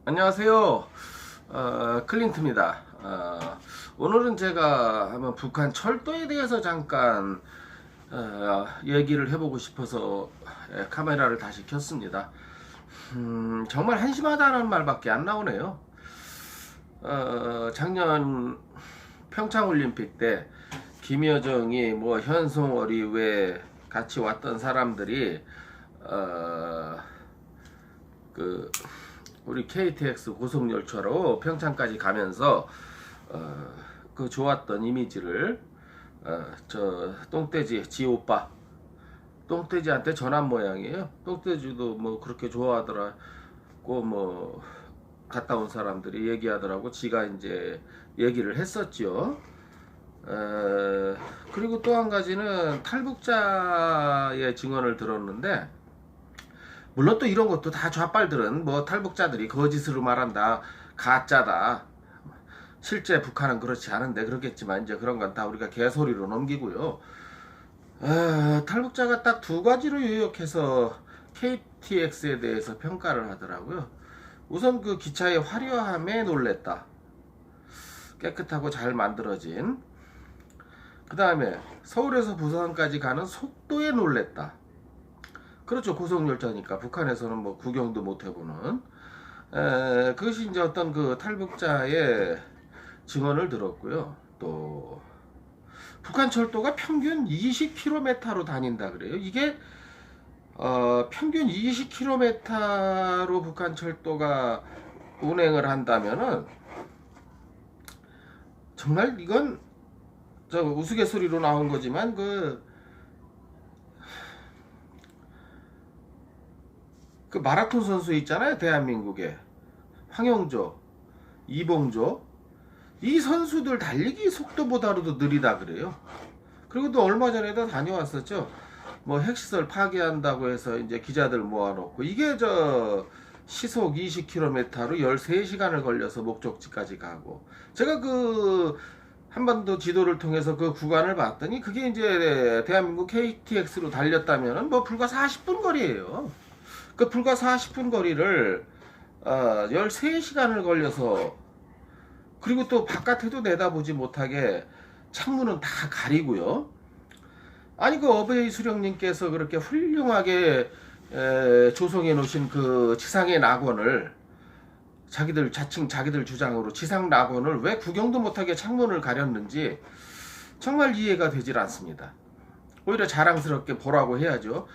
안녕하세요. 클린트입니다. 오늘은 제가 한번 북한 철도에 대해서 잠깐 얘기를 해보고 싶어서 카메라를 다시 켰습니다. 정말 한심하다는 말밖에 안 나오네요. 작년 평창올림픽 때 김여정이 뭐 현송월이 왜 같이 왔던 사람들이 그 우리 KTX 고속열차로 평창까지 가면서 그 좋았던 이미지를 저 똥돼지 지오빠 똥돼지한테 전한 모양이에요. 똥돼지도 뭐 그렇게 좋아하더라고 뭐 갔다 온 사람들이 얘기하더라고. 지가 이제 얘기를 했었죠. 그리고 또 한 가지는 탈북자의 증언을 들었는데, 물론 또 이런 것도 다 좌빨들은 뭐 탈북자들이 거짓으로 말한다, 가짜다, 실제 북한은 그렇지 않은데 그렇겠지만 이제 그런 건 다 우리가 개소리로 넘기고요. 탈북자가 딱 두 가지로 요약해서 KTX에 대해서 평가를 하더라고요. 우선 그 기차의 화려함에 놀랬다. 깨끗하고 잘 만들어진. 그 다음에 서울에서 부산까지 가는 속도에 놀랬다. 그렇죠. 고속열차니까 북한에서는 뭐 구경도 못 해보는. 그것이 이제 어떤 그 탈북자의 증언을 들었고요. 또 북한 철도가 평균 20km로 다닌다 그래요. 이게 평균 20km로 북한 철도가 운행을 한다면은 정말 이건 저 우스갯소리로 나온 거지만 그 마라톤 선수 있잖아요. 대한민국에 황영조, 이봉조, 이 선수들 달리기 속도보다도 느리다 그래요. 그리고 또 얼마 전에도 다녀왔었죠. 뭐 핵시설 파괴한다고 해서 이제 기자들 모아놓고 이게 저 시속 20km로 13시간을 걸려서 목적지까지 가고, 제가 그 한반도 지도를 통해서 그 구간을 봤더니 그게 이제 대한민국 KTX로 달렸다면은 뭐 불과 40분 거리예요. 그 불과 40분 거리를 13시간을 걸려서, 그리고 또 바깥에도 내다보지 못하게 창문은 다 가리고요. 아니 그 어베이 수령님께서 그렇게 훌륭하게 조성해 놓으신 그 지상의 낙원을 자기들 주장으로 지상 낙원을 왜 구경도 못하게 창문을 가렸는지 정말 이해가 되질 않습니다. 오히려 자랑스럽게 보라고 해야죠.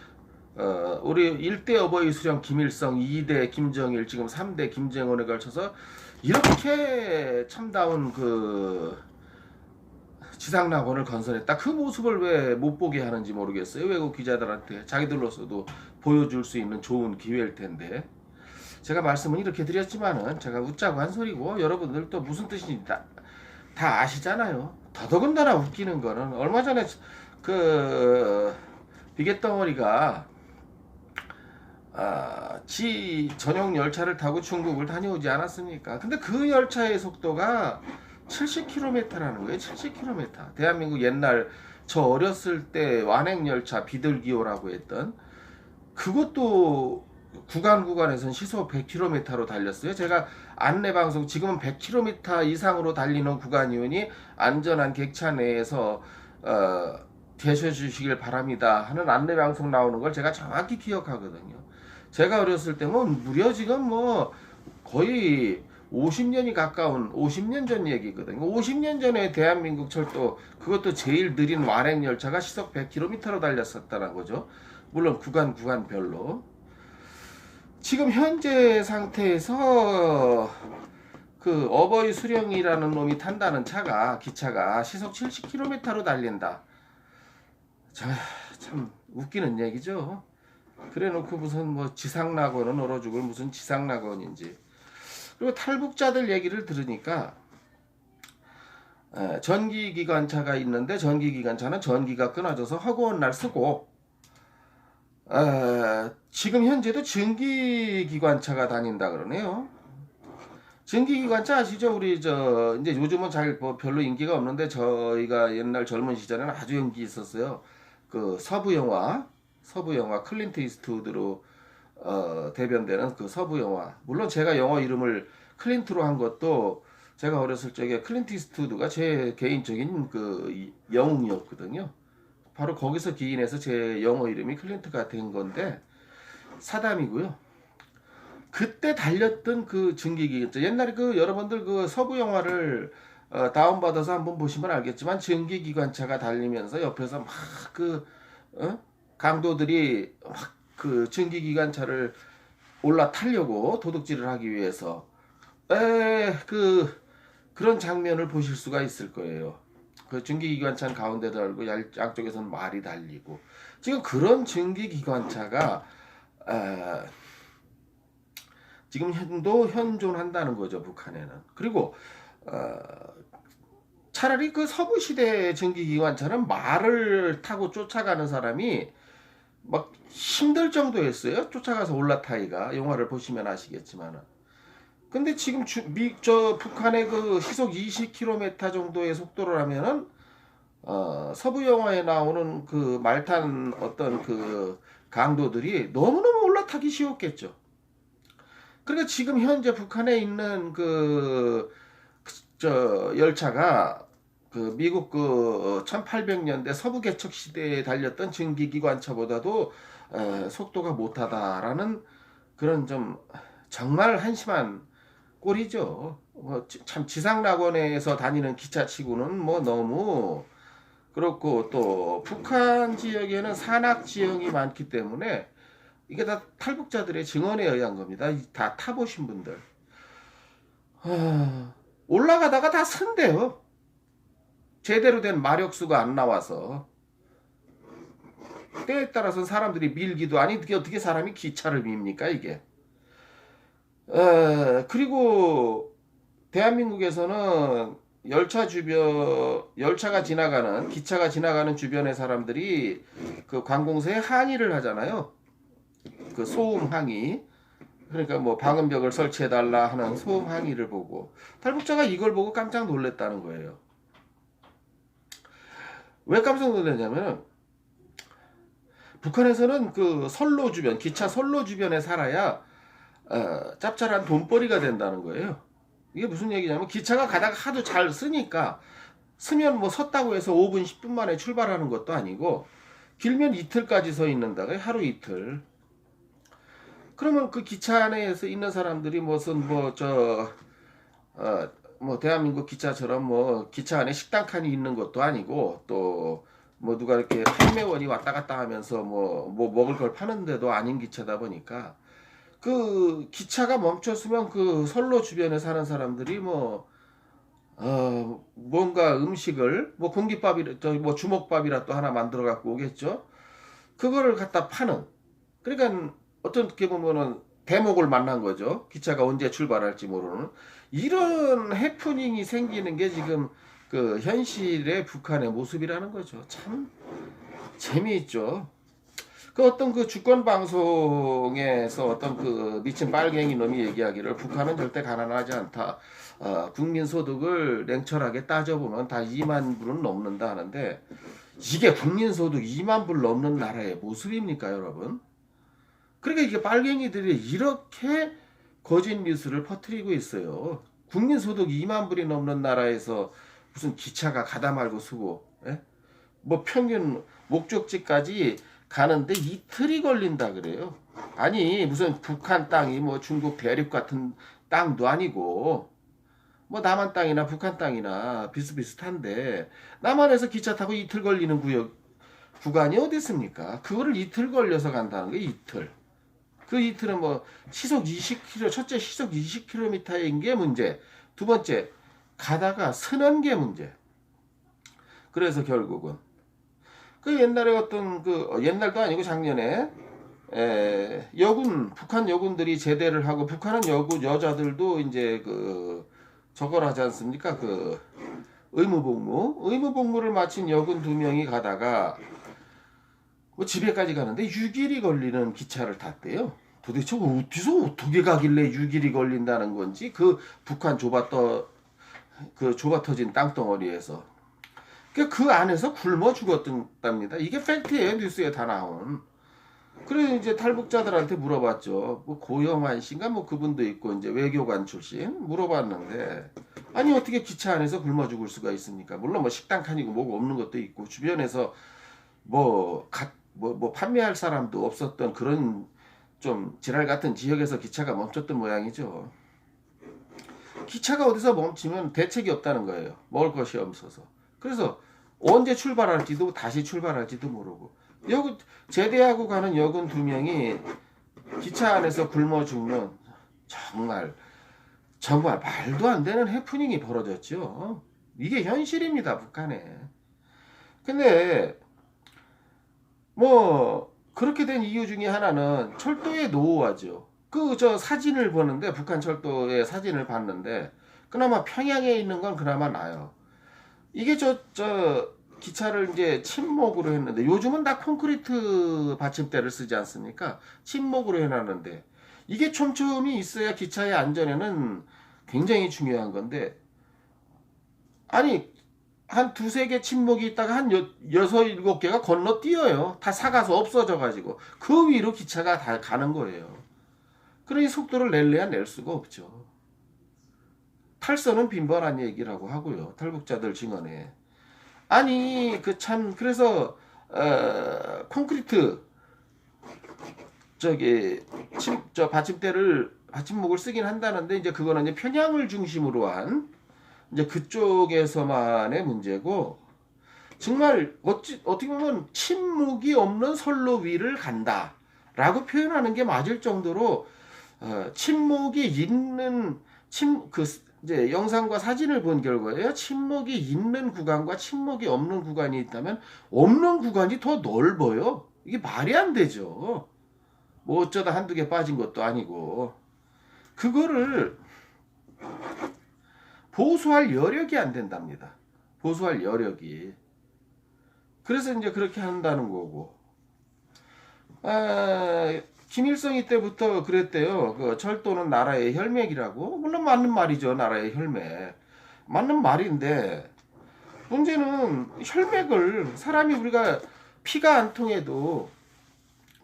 우리 1대 어버이 수령 김일성, 2대 김정일, 지금 3대 김정은에 걸쳐서 이렇게 참다운 그 지상낙원을 건설했다. 그 모습을 왜 못 보게 하는지 모르겠어요. 외국 기자들한테 자기들로서도 보여줄 수 있는 좋은 기회일 텐데. 제가 말씀은 이렇게 드렸지만은 제가 웃자고 한 소리고, 여러분들 또 무슨 뜻인지 다 아시잖아요. 더더군다나 웃기는 거는 얼마 전에 그 비계덩어리가 지 전용 열차를 타고 중국을 다녀오지 않았습니까? 근데 그 열차의 속도가 70km라는 거예요. 70km. 대한민국 옛날 저 어렸을 때 완행열차 비둘기호라고 했던 그것도 구간에서는 시속 100km로 달렸어요. 제가 안내방송, 지금은 100km 이상으로 달리는 구간이오니 안전한 객차 내에서 계셔주시길 바랍니다 하는 안내방송 나오는 걸 제가 정확히 기억하거든요. 제가 어렸을 때면 무려 지금 뭐 거의 50년이 가까운 50년 전 얘기거든요. 50년 전에 대한민국 철도, 그것도 제일 느린 완행열차가 시속 100km로 달렸었다는 거죠. 물론 구간별로. 지금 현재 상태에서 그 어버이 수령이라는 놈이 탄다는 기차가 시속 70km로 달린다. 참 웃기는 얘기죠. 그래 놓고 무슨 뭐 지상낙원은 얼어 죽을 무슨 지상낙원인지. 그리고 탈북자들 얘기를 들으니까 전기기관차가 있는데 전기기관차는 전기가 끊어져서 허구한 날 쓰고, 지금 현재도 전기기관차가 다닌다 그러네요. 전기기관차 아시죠? 우리 저 이제 요즘은 잘 뭐 별로 인기가 없는데 저희가 옛날 젊은 시절에는 아주 인기 있었어요. 그 서부 영화 클린트 이스트우드로 대변되는 그 서부 영화. 물론 제가 영화 이름을 클린트로 한 것도 제가 어렸을 적에 클린트 이스트우드가 제 개인적인 그 영웅이었거든요. 바로 거기서 기인해서 제 영어 이름이 클린트가 된 건데 사담이고요. 그때 달렸던 그 증기기관차, 옛날에 그 여러분들 그 서부 영화를 다운받아서 한번 보시면 알겠지만 증기기관차가 달리면서 옆에서 막 그 강도들이 막 그 증기기관차를 올라타려고 도둑질을 하기 위해서 그런 장면을 보실 수가 있을 거예요. 그 증기기관차 가운데 달고 양쪽에서는 말이 달리고 지금 그런 증기기관차가 지금 현존한다는 거죠, 북한에는. 그리고 차라리 그 서부 시대 증기기관차는 말을 타고 쫓아가는 사람이 막 힘들 정도였어요. 쫓아가서 올라타기가. 영화를 보시면 아시겠지만은. 근데 지금 북한의 그 시속 20km 정도의 속도로라면은 서부 영화에 나오는 그 말탄 어떤 그 강도들이 너무너무 올라타기 쉬웠겠죠. 그러니까 지금 현재 북한에 있는 열차가 그 미국 그 1800년대 서부 개척 시대에 달렸던 증기기관차보다도 속도가 못하다라는 그런 좀 정말 한심한 꼴이죠. 참 지상낙원에서 다니는 기차치고는 뭐 너무 그렇고 또 북한 지역에는 산악 지형이 많기 때문에 이게 다 탈북자들의 증언에 의한 겁니다. 다 타보신 분들. 올라가다가 다 쓴대요. 제대로 된 마력수가 안 나와서. 때에 따라서는 사람들이 밀기도 아니 어떻게 사람이 기차를 밉니까 이게. 그리고 대한민국에서는 열차가 지나가는 기차가 지나가는 주변의 사람들이 그 관공서에 항의를 하잖아요. 그 소음 항의. 그러니까 뭐 방음벽을 설치해달라 하는 소음 항의를 보고 탈북자가 이걸 보고 깜짝 놀랐다는 거예요. 왜 깜짝 놀랐냐면 북한에서는 그 선로 주변, 기차 선로 주변에 살아야 짭짤한 돈벌이가 된다는 거예요. 이게 무슨 얘기냐면 기차가 가다가 하도 잘 쓰니까 쓰면 뭐 섰다고 해서 5분, 10분 만에 출발하는 것도 아니고 길면 이틀까지 서 있는다고요. 하루 이틀. 그러면 그 기차 안에서 있는 사람들이 무슨 뭐 대한민국 기차처럼 뭐 기차 안에 식당 칸이 있는 것도 아니고 또 뭐 누가 이렇게 판매원이 왔다 갔다 하면서 뭐 먹을 걸 파는 데도 아닌 기차다 보니까 그 기차가 멈췄으면 그 선로 주변에 사는 사람들이 뭔가 음식을 뭐 공깃밥이 뭐 주먹밥이라 또 하나 만들어 갖고 오겠죠. 그거를 갖다 파는. 그러니까 어떻게 보면은 대목을 만난 거죠. 기차가 언제 출발할지 모르는 이런 해프닝이 생기는 게 지금 그 현실의 북한의 모습이라는 거죠. 참 재미있죠. 그 어떤 그 주권 방송에서 어떤 그 미친 빨갱이 놈이 얘기하기를 북한은 절대 가난하지 않다. 국민 소득을 냉철하게 따져보면 다 2만 불은 넘는다 하는데 이게 국민 소득 2만 불 넘는 나라의 모습입니까, 여러분? 그러니까 이게 빨갱이들이 이렇게 거짓 뉴스를 퍼뜨리고 있어요. 국민 소득 2만 불이 넘는 나라에서 무슨 기차가 가다 말고 쓰고, 뭐 평균 목적지까지 가는데 이틀이 걸린다 그래요. 아니 무슨 북한 땅이 뭐 중국 대륙 같은 땅도 아니고 뭐 남한 땅이나 북한 땅이나 비슷비슷한데 남한에서 기차 타고 이틀 걸리는 구간이 어디 있습니까? 그거를 이틀 걸려서 간다는 게 이틀. 그 이틀은 뭐 시속 20km, 첫째 시속 20km인 게 문제. 두 번째 가다가 쓰는 게 문제. 그래서 결국은 그 옛날에 어떤 옛날도 아니고 작년에 북한 여군들이 제대를 하고 북한은 여자들도 이제 저걸 하지 않습니까? 의무복무를 마친 여군 2명이 가다가 뭐 집에까지 가는데 6일이 걸리는 기차를 탔대요. 도대체 어디서 어떻게 가길래 6일이 걸린다는 건지 북한 좁아 터진 땅덩어리에서 그 안에서 굶어 죽었답니다. 이게 팩트예요. 뉴스에 다 나온. 그래 이제 탈북자들한테 물어봤죠. 뭐 고영환 씨인가 뭐 그분도 있고 이제 외교관 출신 물어봤는데 아니 어떻게 기차 안에서 굶어 죽을 수가 있습니까? 물론 뭐 식당 칸이고 뭐가 없는 것도 있고 주변에서 뭐 판매할 사람도 없었던 그런 좀 지랄 같은 지역에서 기차가 멈췄던 모양이죠. 기차가 어디서 멈추면 대책이 없다는 거예요. 먹을 것이 없어서. 그래서 언제 출발할지도 다시 출발할지도 모르고 여기 제대하고 가는 여군 2명이 기차 안에서 굶어 죽는 정말 말도 안 되는 해프닝이 벌어졌죠. 이게 현실입니다, 북한에. 근데 뭐 그렇게 된 이유 중에 하나는 철도의 노후화죠. 그 저 사진을 보는데 북한 철도의 사진을 봤는데 그나마 평양에 있는 건 그나마 나아요. 이게 저 기차를 이제 침목으로 했는데 요즘은 다 콘크리트 받침대를 쓰지 않습니까? 침목으로 해놨는데 이게 촘촘히 있어야 기차의 안전에는 굉장히 중요한 건데 아니 한 두세 개 침목이 있다가 한 여섯 일곱 개가 건너뛰어요. 다 사가서 없어져 가지고 그 위로 기차가 다 가는 거예요. 그러니 속도를 낼래야 낼 수가 없죠. 탈선은 빈번한 얘기라고 하고요. 탈북자들 증언에. 아니 그 참 그래서 콘크리트 저 받침목을 쓰긴 한다는데 이제 그거는 이제 평양을 중심으로 한 이제 그쪽에서만의 문제고 정말 어떻게 보면 침묵이 없는 선로 위를 간다라고 표현하는 게 맞을 정도로 침묵이 있는 이제 영상과 사진을 본 결과에요. 침묵이 있는 구간과 침묵이 없는 구간이 있다면 없는 구간이 더 넓어요. 이게 말이 안 되죠. 뭐 어쩌다 한두 개 빠진 것도 아니고 그거를 보수할 여력이 안 된답니다. 보수할 여력이. 그래서 이제 그렇게 한다는 거고. 김일성이 때부터 그랬대요. 그 철도는 나라의 혈맥이라고. 물론 맞는 말이죠. 나라의 혈맥. 맞는 말인데 문제는 혈맥을 사람이 우리가 피가 안 통해도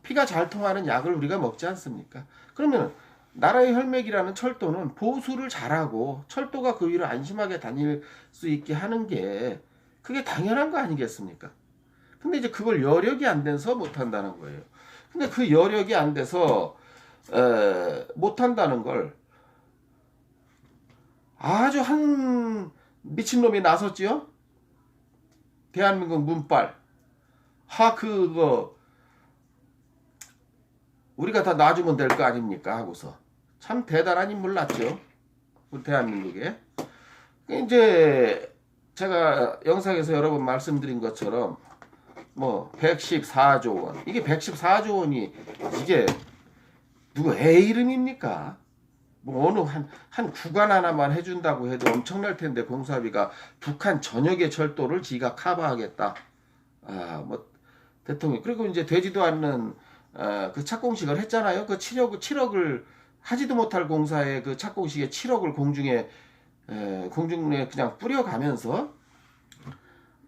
피가 잘 통하는 약을 우리가 먹지 않습니까? 그러면 나라의 혈맥이라는 철도는 보수를 잘하고 철도가 그 위로 안심하게 다닐 수 있게 하는 게 그게 당연한 거 아니겠습니까? 근데 이제 그걸 여력이 안 돼서 못한다는 거예요. 근데 그 여력이 안 돼서 못한다는 걸 아주 한 미친놈이 나섰지요? 대한민국 문빨. 그거 우리가 다 놔주면 될 거 아닙니까? 하고서. 참 대단한 인물 났죠. 우리 대한민국에. 이제 제가 영상에서 여러 번 말씀드린 것처럼 뭐 114조 원. 이게 114조 원이 이게 누구 애 이름입니까? 뭐 어느 한 구간 하나만 해준다고 해도 엄청날 텐데 공사비가 북한 전역의 철도를 지가 커버하겠다. 뭐 대통령 그리고 이제 되지도 않는 그 착공식을 했잖아요. 그 7억을 하지도 못할 공사에 그 착공식에 7억을 공중에 그냥 뿌려가면서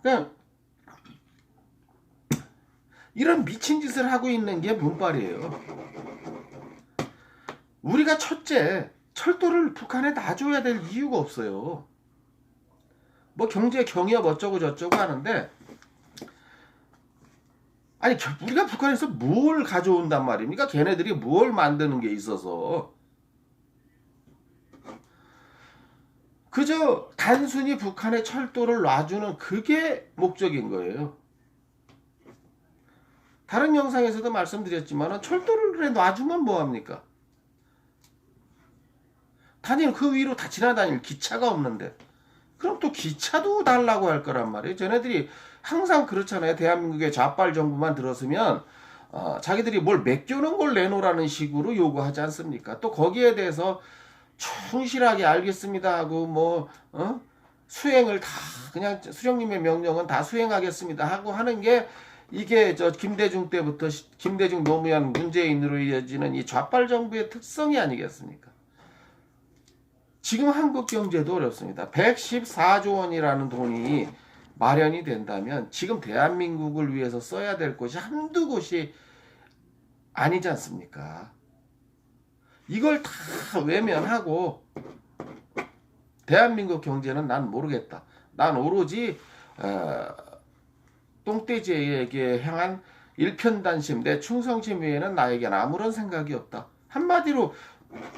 그냥 이런 미친 짓을 하고 있는 게 문빨이에요. 우리가 첫째 철도를 북한에 놔줘야 될 이유가 없어요. 뭐 경제 경협 어쩌고 저쩌고 하는데 아니 우리가 북한에서 뭘 가져온단 말입니까? 걔네들이 뭘 만드는 게 있어서 그저 단순히 북한의 철도를 놔주는 그게 목적인 거예요. 다른 영상에서도 말씀드렸지만 철도를 그래 놔주면 뭐합니까? 그 위로 다 지나다닐 기차가 없는데 그럼 또 기차도 달라고 할 거란 말이에요. 쟤네들이 항상 그렇잖아요. 대한민국의 좌빨 정부만 들었으면 자기들이 뭘 맡겨놓은 걸 내놓으라는 식으로 요구하지 않습니까? 또 거기에 대해서 충실하게 알겠습니다 하고 수행을 다 그냥 수령님의 명령은 다 수행하겠습니다 하고 하는 게 이게 저 김대중 때부터 김대중 노무현 문재인으로 이어지는 이 좌빨 정부의 특성이 아니겠습니까? 지금 한국 경제도 어렵습니다. 114조 원이라는 돈이 마련이 된다면 지금 대한민국을 위해서 써야 될 곳이 한두 곳이 아니지 않습니까? 이걸 다 외면하고 대한민국 경제는 난 모르겠다. 난 오로지 똥돼지에게 향한 일편단심, 내 충성심 외에는 나에겐 아무런 생각이 없다. 한마디로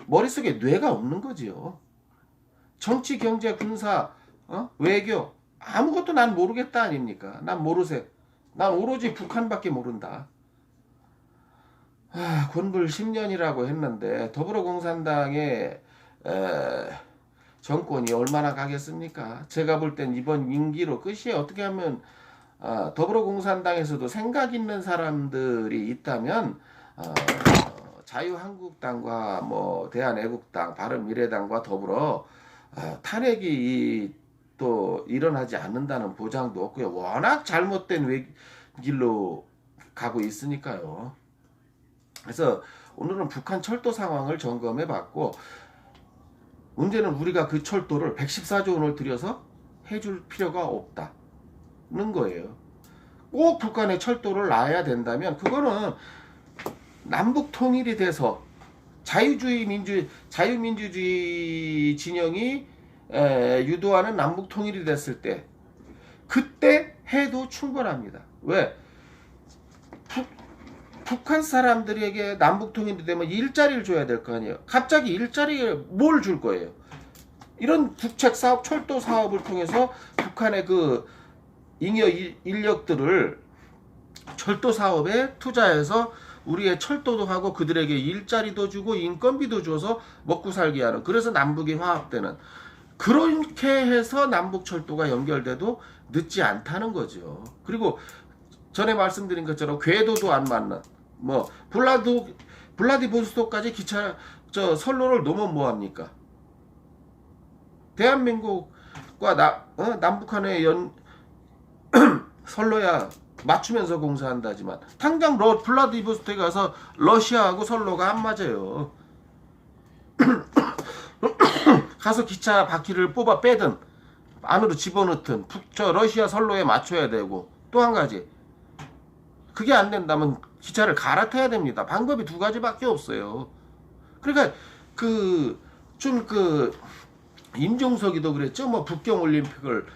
머릿속에 뇌가 없는 거지요. 정치, 경제, 군사, 외교 아무것도 난 모르겠다 아닙니까? 난 모르세. 난 오로지 북한밖에 모른다. 군불 10년이라고 했는데 더불어공산당의 정권이 얼마나 가겠습니까? 제가 볼 땐 이번 임기로 끝이에요. 어떻게 하면 더불어공산당에서도 생각 있는 사람들이 있다면 자유한국당과 뭐 대한애국당, 바른미래당과 더불어 탄핵이 또 일어나지 않는다는 보장도 없고요. 워낙 잘못된 길로 가고 있으니까요. 그래서 오늘은 북한 철도 상황을 점검해 봤고, 문제는 우리가 그 철도를 114조 원을 들여서 해줄 필요가 없다는 거예요. 꼭 북한의 철도를 놔야 된다면 그거는 남북 통일이 돼서 자유민주주의 진영이 유도하는 남북 통일이 됐을 때 그때 해도 충분합니다. 왜? 북한 사람들에게 남북 통일이 되면 일자리를 줘야 될 거 아니에요. 갑자기 일자리를 뭘 줄 거예요? 이런 국책 사업, 철도 사업을 통해서 북한의 그 잉여 인력들을 철도 사업에 투자해서 우리의 철도도 하고 그들에게 일자리도 주고 인건비도 줘서 먹고 살게 하는, 그래서 남북이 화합되는, 그렇게 해서 남북 철도가 연결돼도 늦지 않다는 거죠. 그리고 전에 말씀드린 것처럼 궤도도 안 맞는, 뭐 블라디보스토크까지 기차 선로를 놓으면 뭐합니까? 대한민국과 남북한의 선로야 맞추면서 공사한다지만 당장 블라디보스토크에 가서 러시아하고 선로가 안 맞아요. 가서 기차 바퀴를 뽑아 빼든 안으로 집어넣든 러시아 선로에 맞춰야 되고, 또 한 가지, 그게 안 된다면 기차를 갈아타야 됩니다. 방법이 두 가지밖에 없어요. 그러니까 임종석이도 그랬죠. 뭐 북경 올림픽을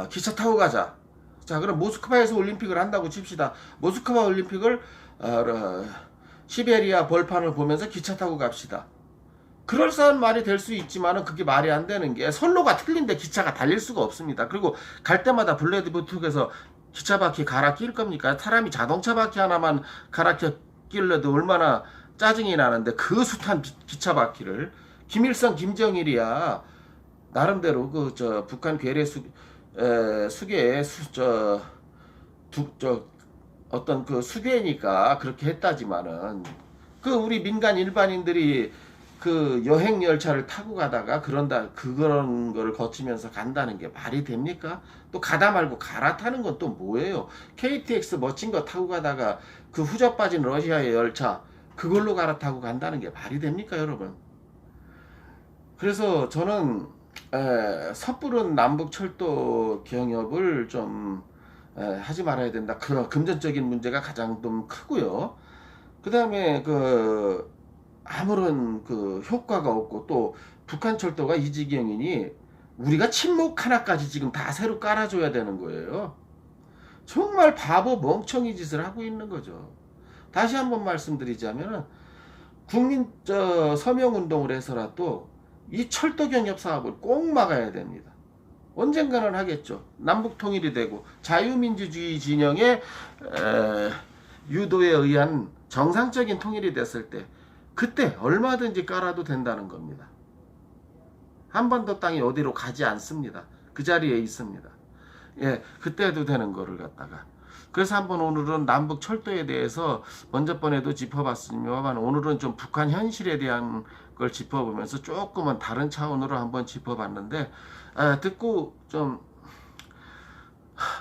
기차 타고 가자. 자, 그럼 모스크바에서 올림픽을 한다고 칩시다. 모스크바 올림픽을 시베리아 벌판을 보면서 기차 타고 갑시다. 그럴싸한 말이 될 수 있지만은 그게 말이 안 되는 게, 선로가 틀린데 기차가 달릴 수가 없습니다. 그리고 갈 때마다 블라디보스토크에서 기차 바퀴 갈아 낄 겁니까? 사람이 자동차 바퀴 하나만 갈아 끼려도 얼마나 짜증이 나는데, 그 숱한 기차 바퀴를 김일성, 김정일이야 나름대로 북한 괴뢰 수계의 어떤 그 수계니까 그렇게 했다지만은, 그 우리 민간 일반인들이 그 여행 열차를 타고 가다가 그런 거를 거치면서 간다는 게 말이 됩니까? 또 가다 말고 갈아타는 건 또 뭐예요? KTX 멋진 거 타고 가다가 그 후져 빠진 러시아의 열차 그걸로 갈아타고 간다는 게 말이 됩니까, 여러분? 그래서 저는 섣부른 남북 철도 경협을 좀 하지 말아야 된다. 그런 금전적인 문제가 가장 좀 크고요. 그 다음에 아무런 효과가 없고, 또 북한 철도가 이 지경이니 우리가 침묵 하나까지 지금 다 새로 깔아줘야 되는 거예요. 정말 바보 멍청이 짓을 하고 있는 거죠. 다시 한번 말씀드리자면, 국민 서명운동을 해서라도 이 철도 경협 사업을 꼭 막아야 됩니다. 언젠가는 하겠죠. 남북 통일이 되고 자유민주주의 진영의 유도에 의한 정상적인 통일이 됐을 때, 그때 얼마든지 깔아도 된다는 겁니다. 한반도 땅이 어디로 가지 않습니다. 그 자리에 있습니다. 예, 그때 해도 되는 거를 갖다가. 그래서 한번 오늘은 남북 철도에 대해서 먼저번에도 짚어봤으면, 오늘은 좀 북한 현실에 대한 걸 짚어보면서 조금은 다른 차원으로 한번 짚어봤는데, 듣고 좀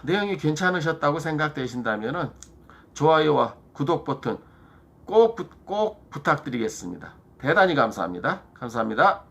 내용이 괜찮으셨다고 생각되신다면은 좋아요와 구독 버튼 꼭 부탁드리겠습니다. 대단히 감사합니다. 감사합니다.